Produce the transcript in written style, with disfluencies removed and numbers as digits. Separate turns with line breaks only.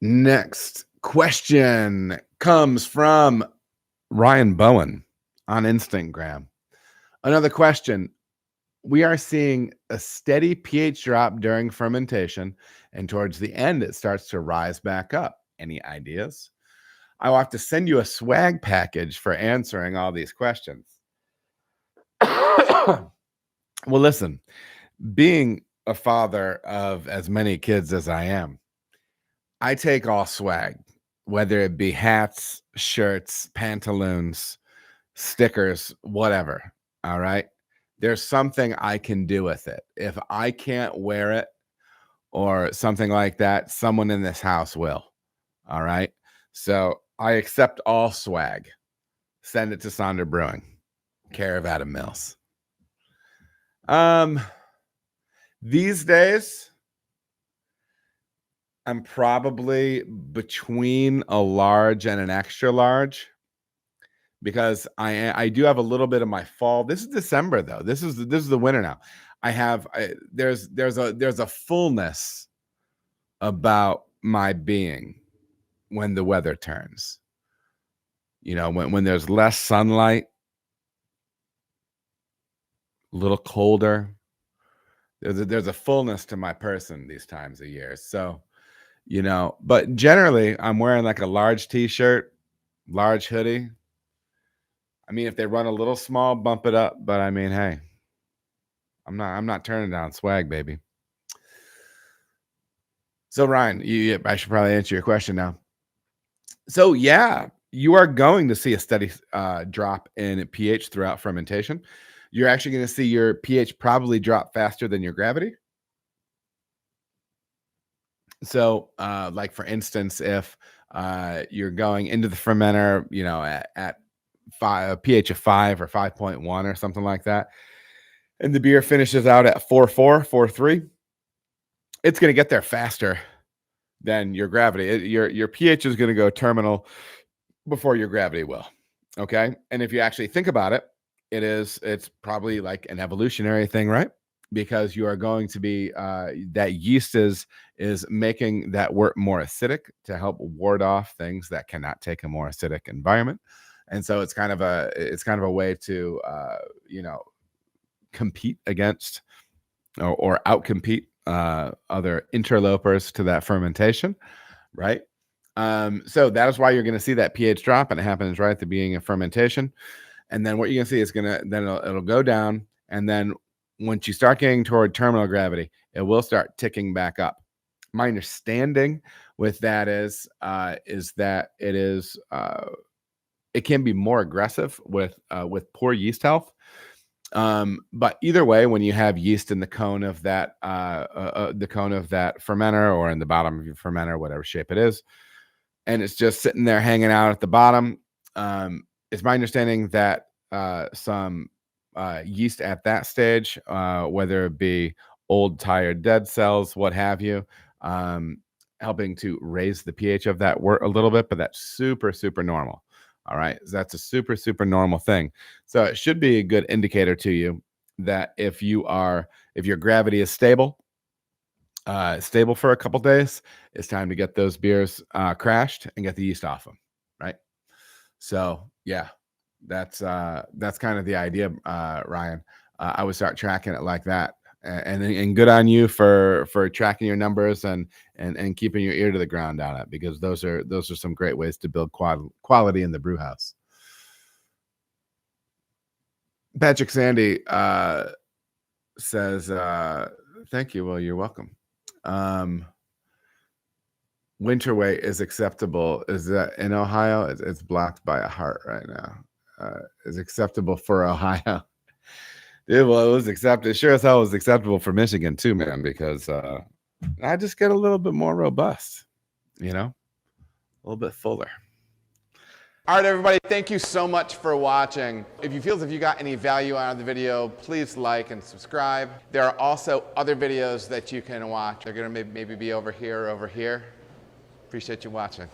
Next question comes from Ryan Bowen on Instagram. Another question. We are seeing a steady pH drop during fermentation, and towards the end, it starts to rise back up. Any ideas? I will have to send you a swag package for answering all these questions. Well, listen, being a father of as many kids as I am, I take all swag, whether it be hats, shirts, pantaloons, stickers, whatever. All right. There's something I can do with it. If I can't wear it or something like that, someone in this house will. All right. So I accept all swag. Send it to Sonder Brewing, care of Adam Mills. These days, I'm probably between a large and an extra large because I do have a little bit of my fall. This is December though. This is the winter now. There's a fullness about my being when the weather turns. You know, when there's less sunlight, a little colder. There's a fullness to my person these times of year. So, you know, but generally I'm wearing like a large t-shirt, large hoodie. I mean, if they run a little small, bump it up. But I mean, hey, I'm not turning down swag, baby. So Ryan, I should probably answer your question now. So yeah, you are going to see a steady drop in pH throughout fermentation. You're actually going to see your pH probably drop faster than your gravity. So, like for instance, if you're going into the fermenter, you know, at a pH of 5 or 5.1 or something like that, and the beer finishes out at 4.4, 4.3, it's going to get there faster than your gravity. Your pH is going to go terminal before your gravity will. Okay, and if you actually think about it, it's probably like an evolutionary thing, right? Because you are going to be that yeast is making that wort more acidic to help ward off things that cannot take a more acidic environment, and so it's kind of a way to you know, compete against or outcompete other interlopers to that fermentation, right? So that is why you're going to see that pH drop, and it happens right at the beginning of fermentation. And then what you're going to see is it'll go down, and then once you start getting toward terminal gravity, it will start ticking back up. My understanding with that is that it can be more aggressive with poor yeast health. But either way, when you have yeast in the cone of that fermenter or in the bottom of your fermenter, whatever shape it is, and it's just sitting there hanging out at the bottom, it's my understanding that some yeast at that stage, whether it be old, tired, dead cells, what have you, helping to raise the pH of that wort a little bit, but that's super, super normal. All right. So that's a super, super normal thing. So it should be a good indicator to you that if your gravity is stable for a couple days, it's time to get those beers crashed and get the yeast off them. Right. So yeah, that's kind of the idea, Ryan. I would start tracking it like that, and good on you for tracking your numbers and keeping your ear to the ground on it, because those are some great ways to build quality in the brew house. Patrick Sandy says, thank you. Well, you're welcome. Winter weight is acceptable. Is that in Ohio? It's blocked by a heart right now. Is acceptable for Ohio. Yeah, well, it was accepted. Sure as hell was acceptable for Michigan too, man, because I just get a little bit more robust, you know, a little bit fuller. All right, everybody, thank you so much for watching. If you feel as if you got any value out of the video, please like and subscribe. There are also other videos that you can watch. They're gonna maybe be over here or over here. Appreciate you watching.